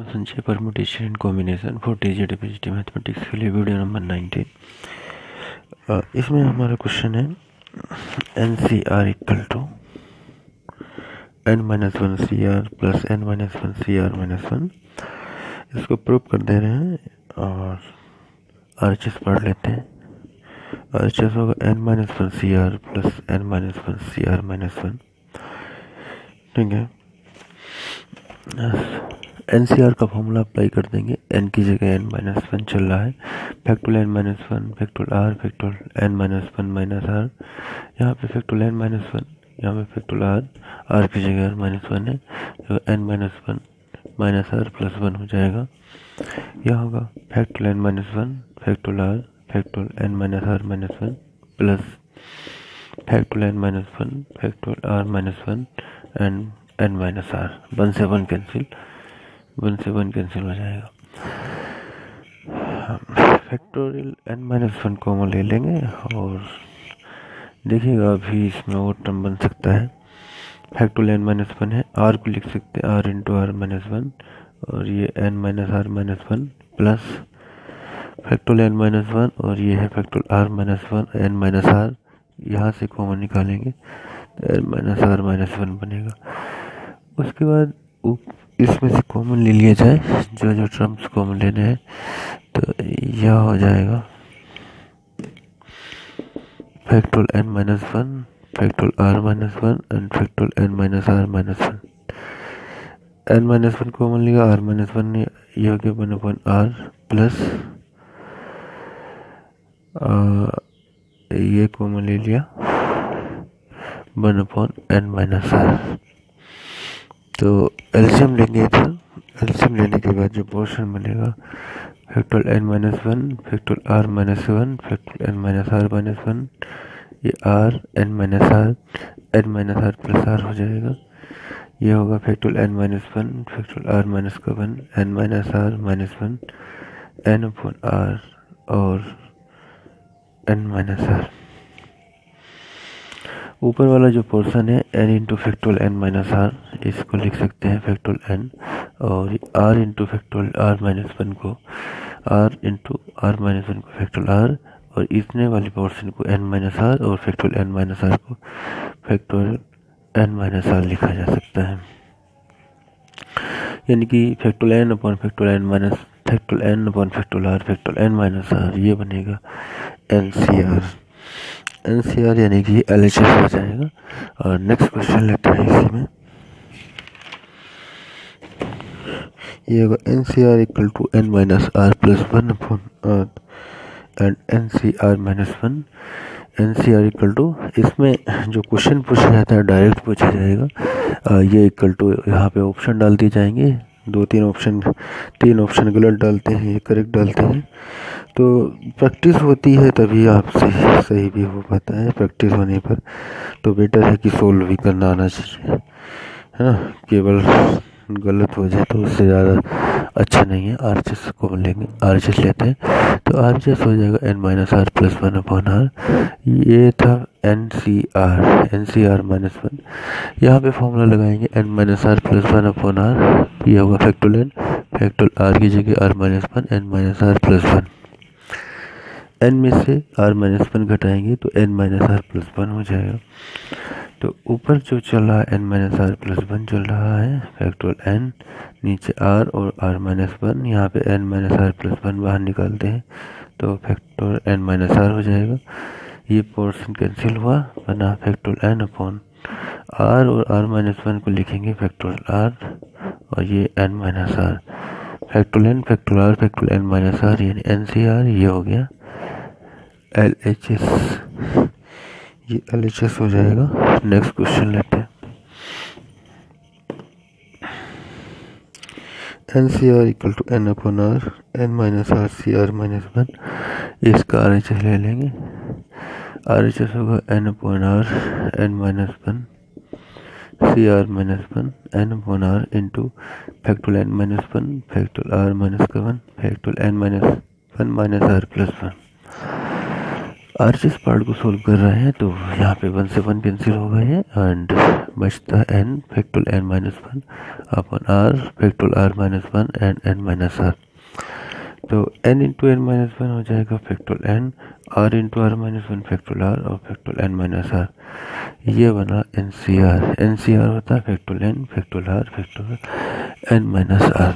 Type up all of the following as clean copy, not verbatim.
संचय permutation and combination for TGT PGT mathematics के लिए वीडियो नंबर 19। इसमें हमारा क्वेश्चन है N C R equal to n-1 C R plus n-1 C R -1। इसको prove कर दे रहे हैं और आरएचएस पढ़ लेते हैं। आरएचएस होगा n-1 C R plus n-1 C R -1। ठीक है, एनसीआर का फॉर्मूला अप्लाई कर देंगे। एन की जगह n-1 चल रहा है, factorial n-1 factorial R factorial n-1 minus R. यहाँ पे फैक्टोरियल n-1, यहाँ पे फैक्टोरियल आर की जगह r-1 है, तो n-1 माइनस आर प्लस 1 हो जाएगा। यह होगा factorial n-1 factorial R factorial n-r-1 plus factorial n-1 factorial r-1 and n-r। 1 से 1 कैंसिल, 1 से 1 कैंसिल हो जाएगा। फैक्टोरियल n-1 कॉमन ले लेंगे और देखिएगा अभी इसमें और टर्म बन सकता है। फैक्टोरियल n-1 है, r को लिख सकते हैं r इंटू r-1 और ये n-r-1 प्लस फैक्टोरियल n-1 और ये है फैक्टोरियल r-1 n-r, यहाँ से कॉमन निकालेंगे तो n-r-1 बनेगा। उसके बाद इसमें से कॉमन ले लिया जाए, जो जो टर्म्स कॉमन लेने हैं, तो यह हो जाएगा factorial n-1 factorial r-1 and factorial n-r-1। n-1 common लिया, r-1 यह हो गया 1/r प्लस ये कॉमन ले लिया 1/n-r। तो एलसीएम लेंगे इधर। एलसीएम लेने के बाद जो पोर्शन मिलेगा factorial n-1 factorial r-1 factorial n-r-1, ये r n-r प्लस r हो जाएगा। ये होगा factorial n-1 factorial r-1 n-r-1 n/r और n-r। ऊपर वाला जो पोर्शन है n इंटू फैक्टोरियल n-r, इसको लिख सकते हैं फैक्टोरियल n, और r इंटू फैक्टोरियल r-1 को r इंटू r-1 को फैक्टोरियल r, और इतने वाले पोर्शन को n-r और फैक्टोरियल n-r को फैक्टोरियल n-r लिखा जा सकता है। यानी कि factorial n upon factorial n factorial n upon factorial r factorial n-r, ये बनेगा एनसीआर यानी कि एलएचएस हो जाएगा। और नेक्स्ट क्वेश्चन लेते हैं इसी में। ये होगा NCR equal to n-r plus 1/r and NCR-1। NCR equal to, इसमें जो क्वेश्चन पूछा जाता है डायरेक्ट पूछा जाएगा। ये इक्वल टू यहाँ पे ऑप्शन डाल दिए जाएंगे, 3 ऑप्शन गलत डालते हैं, ये करेक्ट डालते हैं। तो प्रैक्टिस होती है तभी आपसे सही भी हो पाता है। प्रैक्टिस होने पर तो बेटर है कि सोल्व भी करना आना चाहिए, है ना। केवल गलत हो जाए तो उससे ज़्यादा अच्छा नहीं है। आरएचएस को लेंगे, आरएचएस लेते हैं तो आरएचएस हो जाएगा n-r प्लस 1/r। ये था NCR-1। यहाँ पे फॉर्मूला लगाएंगे n-r प्लस 1/r, ये होगा फैक्टोरियल r की जगह r-1 n-r प्लस 1। n में से r-1 घटाएंगे तो n-r प्लस 1 हो जाएगा। तो ऊपर जो चल रहा है n-r प्लस 1 चल रहा है फैक्टोरियल n, नीचे r और r-1, यहाँ पे n-r प्लस 1 बाहर निकालते हैं तो फैक्टोरियल n-r हो जाएगा। ये पोर्शन कैंसिल हुआ, बना फैक्टोरियल n अपॉन r और r-1 को लिखेंगे फैक्टोरियल r और ये n-r factorial factorial r factorial n-r यानी NCR। ये हो गया LHS, ये LHS हो जाएगा। नेक्स्ट क्वेश्चन लेते हैं। NCR equal to n/r n-r CR-1, इसका RHS ले लेंगे। RHS होगा n/r n-1 CR-1 n/r into factorial n-1 factorial r-1 factorial n-1 r plus 1। RHS part को सोल्व कर रहे हैं तो यहाँ पे 1 से 1 कैंसिल हो गए हैं एंड बचता है n factorial n minus one upon r factorial r minus one and n minus r। तो n into n minus one हो जाएगा factorial n, r into r minus one factorial r और factorial n minus r। ये बना NCR। NCR होता है factorial n factorial r factorial n minus r।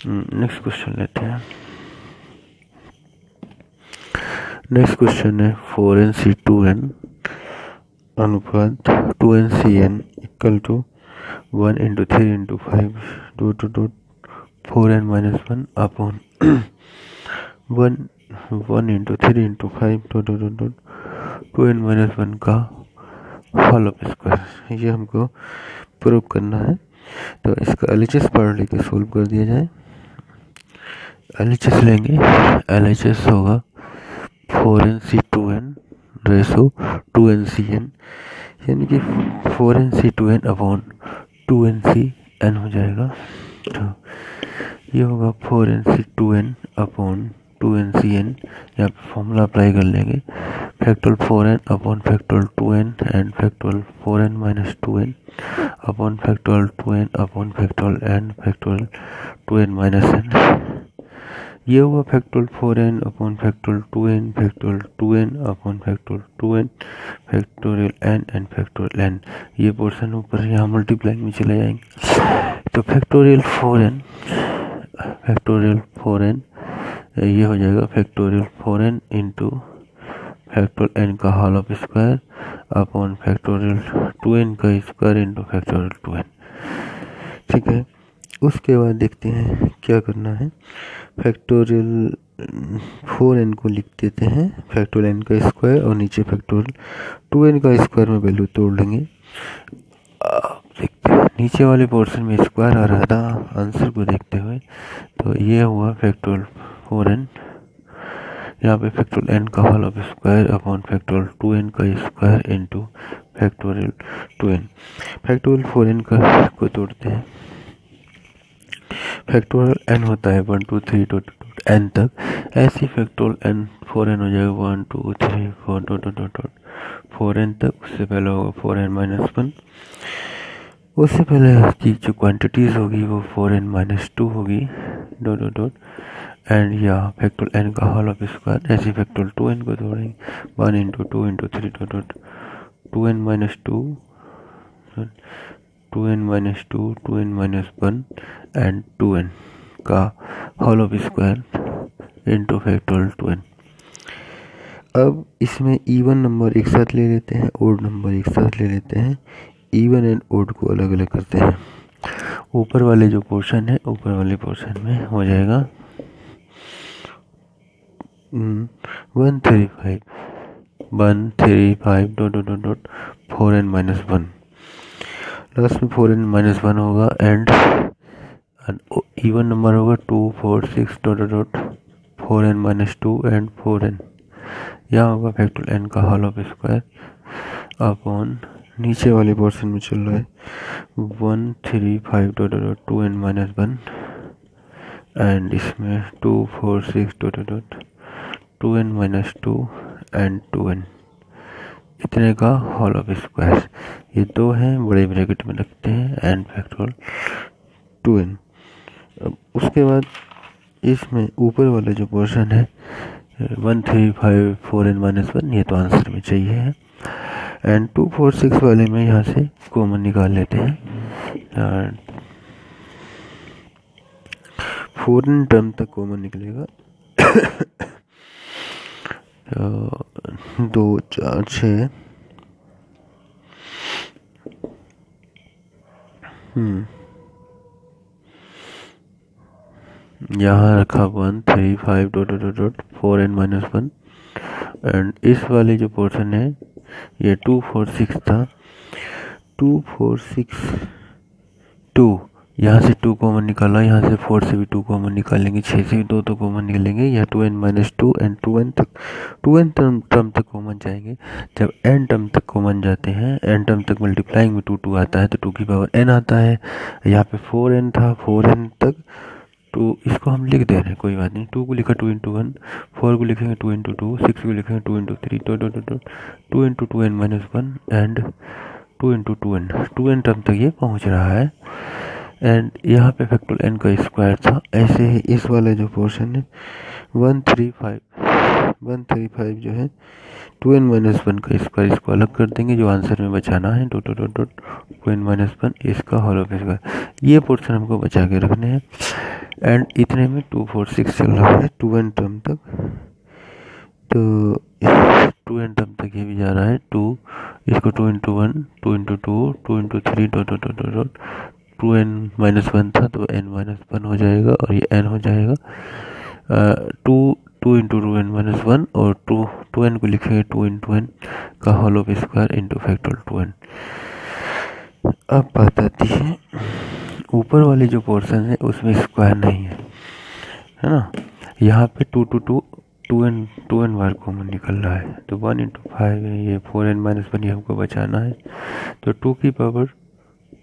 Next question लेते हैं। नेक्स्ट क्वेश्चन है 4nC2n अनुपात 2nCn equal to 1 into 3 into 5 to 4n minus one upon 1 into 3 into 5 to 2n minus one का whole of square. ये हमको prove करना है। तो इसका LHS पार्ट लेके सोल्व कर दिया जाए। LHS लेंगे, LHS होगा 4nC2n रेसो 2nCn, यानी कि 4nC2n अपॉन 2nCn हो जाएगा। तो ये होगा 4nC2n अपॉन 2nCn। यहाँ पे फॉर्मूला अप्लाई कर लेंगे, factorial 4n upon factorial 2n and factorial 4n minus 2n upon factorial 2n upon factorial n factorial 2n minus n। ये हुआ factorial 4n upon factorial 2n factorial 2n upon factorial 2n factorial n and factorial n। ये portion ऊपर यहाँ multiplying में चले जाएंगे। तो factorial 4n ये हो जाएगा factorial 4n into factorial n का whole of square upon factorial 2n का स्क्वायर इंटू फैक्टोरियल 2n। ठीक है, उसके बाद देखते हैं क्या करना है। फैक्टोरियल 4n को लिख देते हैं फैक्टोरियल n का स्क्वायर और नीचे फैक्टोरियल 2n का स्क्वायर में वैल्यू तोड़ लेंगे। देखते हैं नीचे वाले पोर्शन में स्क्वायर आ रहा था आंसर को देखते हुए। तो ये हुआ फैक्टोरियल 4n, यहाँ पे फैक्टोरियल n का whole of square upon factorial 2n का square into factorial 2n। Factorial 4n का को तोड़ते हैं। फैक्टोरियल n होता है 1 2 3 टू n तक, ऐसी फैक्टोरियल n 4n हो जाएगा 1 2 3 4 4n तक। उससे पहले होगा 4n माइनस वन, उससे पहले की जो क्वांटिटीज होगी वो 4n माइनस 2 होगी एंड यहाँ फैक्टोरियल n का होल ऑफ स्क्वायर। ऐसे फैक्टोरियल 2n को तोड़ेंगे 1 into 2 into 3 2n minus 2 2n minus 2 2n minus 1 and 2n का whole of square into factorial 2n। अब इसमें इवन नंबर एक साथ ले लेते हैं, ओड नंबर एक साथ ले लेते हैं, इवन एंड ओड को अलग अलग करते हैं। ऊपर वाले जो पोर्शन है ऊपर वाले पोर्शन में हो जाएगा 135 4n माइनस वन, लास्ट में 4n माइनस वन होगा एंड इवन नंबर होगा 2 4 6 4n माइनस 2 एंड 4n। यहाँ होगा फैक्टोरियल n का होल ऑफ स्क्वायर अपॉन नीचे वाले पोर्शन में चल रहा है 135 2n माइनस वन एंड इसमें 2 4 6 2n माइनस 2 एंड 2n इतने का होल ऑफ स्क्वायर। ये दो हैं बड़े ब्रैकेट में रखते हैं एंड फैक्टोरियल 2n। अब उसके बाद इसमें ऊपर वाला जो पोर्शन है 135 4n माइनस वन, ये तो आंसर में चाहिए है एंड 2 4 6 वाले में यहाँ से कॉमन निकाल लेते हैं। 4n टर्म तक कॉमन निकलेगा 2 4 6 यहाँ रखा 135 4n माइनस वन एंड इस वाले जो पोर्शन है ये 2 4 6 था 2 4 6 2, यहाँ से 2 कॉमन निकाला, यहाँ से 4 से भी 2 कॉमन निकालेंगे, 6 से भी 2 तो कॉमन निकलेंगे, या 2n minus 2 and 2n term तक कॉमन जाएंगे। जब n टर्म तक कॉमन जाते हैं n टर्म तक मल्टीप्लाइंग में 2 2 आता है तो 2 की पावर n आता है। यहाँ पे 4n था 4n तक तो इसको हम लिख दे रहे हैं, कोई बात नहीं। 2 को लिखा 2 इंटू 1, 4 को लिखेंगे 2 इंटू 2, 6 को लिखेंगे 2 into 3, 2 into 2n-1 and 2 into 2n term तक ये पहुँच रहा है। एंड यहाँ पे फैक्टोरियल n का स्क्वायर था। ऐसे ही इस वाला जो पोर्शन है 135 जो है 2n-1 का स्क्वायर, इसको अलग कर देंगे, जो आंसर में बचाना है 2n-1 इसका होल ऑफ स्क्वायर, ये पोर्शन हमको बचा के रखने हैं। एंड इतने में 2 4 6 चल रहा है 2n टर्म तक, तो 2n टर्म तक ये भी जा रहा है 2, इसको 2 इंटू 1, 2 इंटू 2, 2 इंटू 3 2n-1 था तो n-1 हो जाएगा, और ये n हो जाएगा 2 इंटू 2n-1 और 2n को लिखेंगे 2 इंटू n का whole of square into factorial 2n। अब बात आती है ऊपर वाले जो पोर्शन है उसमें स्क्वायर नहीं है ना। यहाँ पे 2n बार कॉमन निकल रहा है, तो 1 इंटू 5 है, ये 4n-1 ये हमको बचाना है, तो 2 की पावर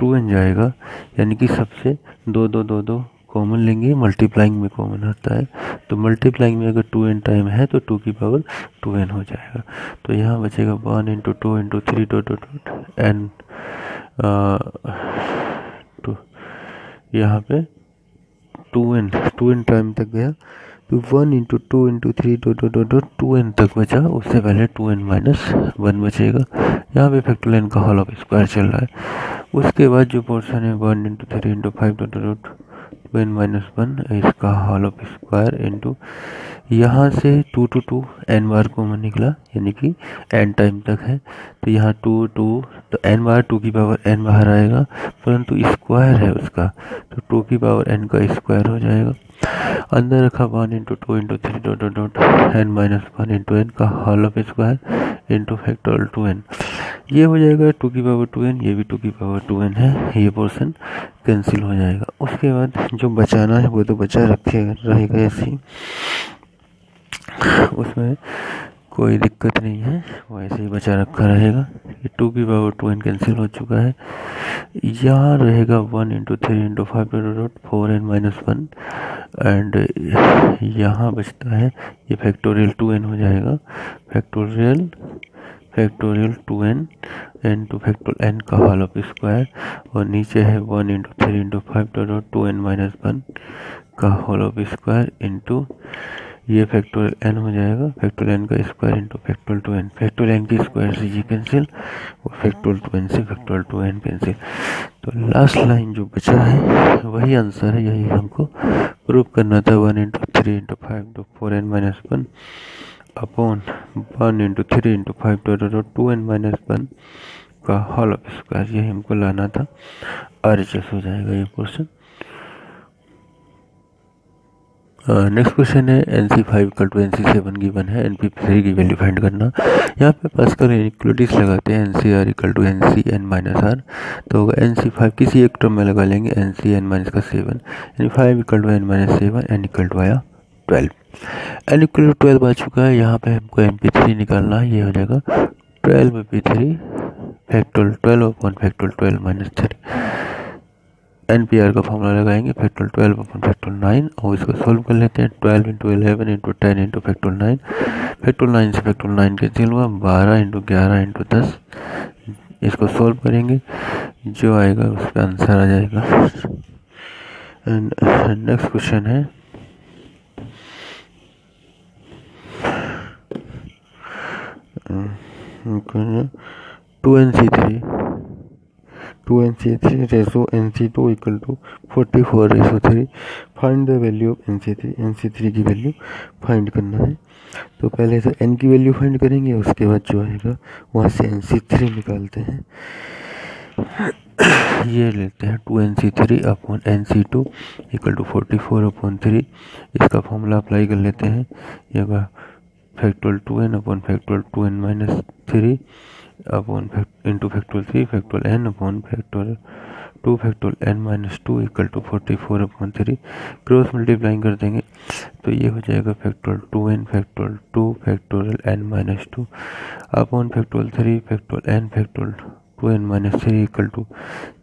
2n जाएगा, यानी कि सबसे 2 कॉमन लेंगे, मल्टीप्लाइंग में कॉमन आता है, तो मल्टीप्लाइंग में अगर 2n टाइम है तो 2 की पावर 2n हो जाएगा। तो यहाँ बचेगा 1 इंटू 2 इंटू 3 n, यहाँ पे 2n टाइम तक गया, तो 1 इंटू 2 इंटू 3 2n तक बचा, उससे पहले 2n-1 बचेगा। यहाँ पे फैक्टोरियल n का होल ऑफ स्क्वायर चल रहा है। उसके बाद जो पोर्शन है 1 इंटू 3 इंटू 5 2n-1 इसका होल ऑफ स्क्वायर इंटू, यहाँ से 2 to 2 n बार कॉमन निकला, यानी कि n टाइम तक है, तो यहाँ 2 तो n बार 2 की पावर n बाहर आएगा, परंतु स्क्वायर है उसका, तो 2 की पावर n का स्क्वायर हो जाएगा। अंदर रखा 1 into 2 into 3 n-1 into n का whole of square into factorial 2n, ये हो जाएगा 2 की पावर 2n, ये भी 2 की पावर 2n है, ये पोर्शन कैंसिल हो जाएगा। उसके बाद जो बचाना है वो तो बचा रहेगा ऐसे ही, उसमें कोई दिक्कत नहीं है, वो ऐसे ही बचा रखा रहेगा। ये 2 की पावर 2n कैंसिल हो चुका है। यहाँ रहेगा 1 इंटू 3 इंटू 5 4n-1 एंड यहाँ बचता है ये फैक्टोरियल 2n हो जाएगा, factorial 2n into factorial n का होल ऑफ स्क्वायर, और नीचे है 1 इंटू 3 इंटू 5 2n-1 का होल ऑफ स्क्वायर इंटू ये फैक्टोरियल n हो जाएगा, फैक्टोरियल n का square into factorial 2n, factorial n की स्क्वायर से ये कैंसिल और फैक्टोरियल 2n से फैक्टोरियल 2n कैंसिल। तो लास्ट लाइन जो बचा है वही आंसर है, यही हमको प्रूव करना था। 1 into 3 into 5 4n-1 upon 1 into 3 into 5 2n-1 का होल ऑफ स्क्वायर, यही हमको लाना था। RHS हो जाएगा ये पोर्शन। नेक्स्ट क्वेश्चन है NC5 equal to NC7 given है, NP3 की वैल्यू फाइंड करना। यहाँ पे पास्कल इनइक्वालिटीज लगाते हैं, NCR इक्वल टू NCn-R, तो होगा NC5 किसी एक टर्म में लगा लेंगे NCn-7, यानी 5 equal to n-7, n equal to आया 12, n इक्वल टू 12 आ चुका है। यहाँ पे हमको MP3 निकालना है, ये हो जाएगा 12MP3 factorial 12 upon factorial 12-3, NPR का फॉर्मूला लगाएंगे फैक्टोरियल 12 अपॉन फैक्टोरियल 9, और इसको सोल्व कर लेते हैं 12 into 11 into 10 into factorial 9, factorial 9 से फैक्टोरियल 9 कैंसिल हुआ, 12 इंटू 11 इंटू 10, इसको सोल्व करेंगे, जो आएगा उसका आंसर आ जाएगा। एंड नेक्स्ट क्वेश्चन है two NC3 ratio NC2 equal to 44:3, find the value of NC3 की वैल्यू फाइंड करना है। तो पहले से n की वैल्यू फाइंड करेंगे, उसके बाद जो आएगा वहाँ से NC3 निकालते हैं। ये लेते हैं 2NC3 upon NC2 equal to 44/3, इसका फॉर्मूला अप्लाई कर लेते हैं। ये होगा factorial 2n upon factorial 2n-3 upon into factorial 3 factorial n upon factorial 2 factorial n-2 equal to 44/3, cross multiplying कर देंगे तो ये हो जाएगा factorial 2n factorial 2 factorial n-2 upon factorial 3 factorial n factorial 2n-3 equal to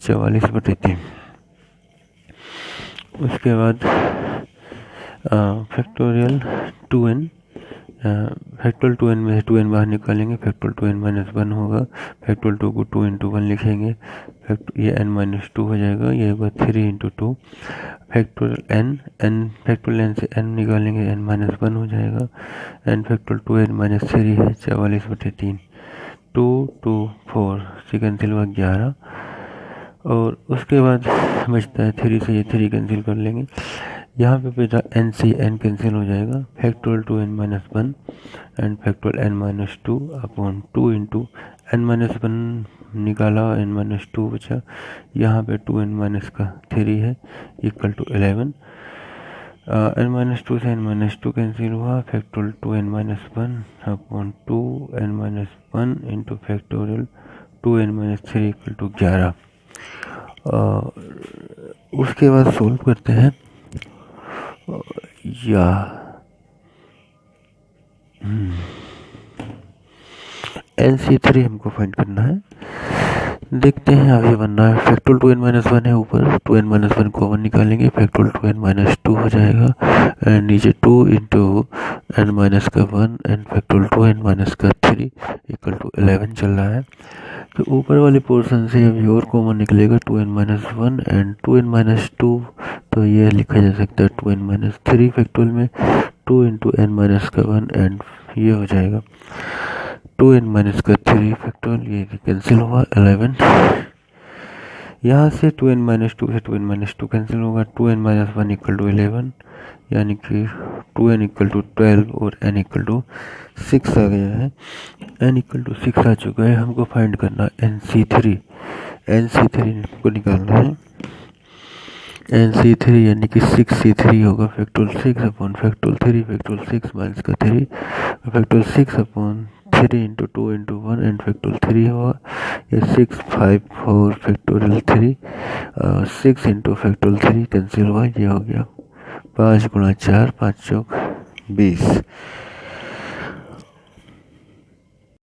44/3। उसके बाद factorial 2n, factorial 2n में से 2n बाहर निकालेंगे, फैक्टोरियल 2n माइनस 1 होगा, फैक्टोरियल 2 को 2 इंटू 1 लिखेंगे, ये n माइनस 2 हो जाएगा, ये होगा 3 into 2, factorial n factorial n से n निकालेंगे, n माइनस 1 हो जाएगा, n फैक्टोरियल 2n माइनस 3 है 44/3, 2 2 4 से कैंसिल हुआ 11, और उसके बाद बचता है 3 से, ये 3 कैंसिल कर लेंगे, यहाँ पे बचा n से n कैंसिल हो जाएगा, factorial 2n minus 1 and factorial n minus 2 upon 2 into n minus 1 निकाला, n माइनस 2 बचा, यहाँ पे 2n माइनस का 3 है इक्वल टू 11, n माइनस 2 से n माइनस 2 कैंसिल हुआ, factorial 2n minus 1 upon 2n minus 1 into factorial 2n minus 3 equal to 11। उसके बाद सोल्व करते हैं, या NC3 हमको फाइंड करना है, देखते हैं आगे बनना है, फैक्टोरियल 2n माइनस 1 है, ऊपर 2n माइनस 1 कॉमन निकालेंगे, फैक्टोरियल 2n माइनस 2 हो जाएगा, एंड नीचे 2 इंटू n माइनस का 1 एंड फैक्टोरियल 2n माइनस का 3 इक्वल टू 11 चल रहा है। तो ऊपर वाले पोर्शन से अभी और कॉमन निकलेगा 2n minus 1 and 2n minus 2, तो ये लिखा जा सकता है 2n माइनस 3 फैक्टोरियल में 2 इंटू n माइनस का 1 एंड ये हो जाएगा 2n माइनस का 3 फैक्टोरियल, ये कैंसिल हुआ 11, यहाँ से 2n माइनस 2 से 2n माइनस 2 कैंसिल होगा, 2n माइनस 1 इक्वल टू 11, यानी कि 2n इक्वल टू 12 और n इक्वल टू 6 आ गया है, n इक्वल टू 6 आ चुका है, हमको फाइंड करना NC3 को निकालना है, NC3 यानी कि 6C3 होगा, factorial 6 upon factorial 3 factorial 6 minus का 3 factorial 6 upon 3 into 2 into 1 and factorial 3 होगा, ये 6 5 4 फैक्टोरियल 3 6 इंटू फैक्टोरियल 3 कैंसिल हुआ, ये हो गया 5 गुणा 4 5 चौक 20,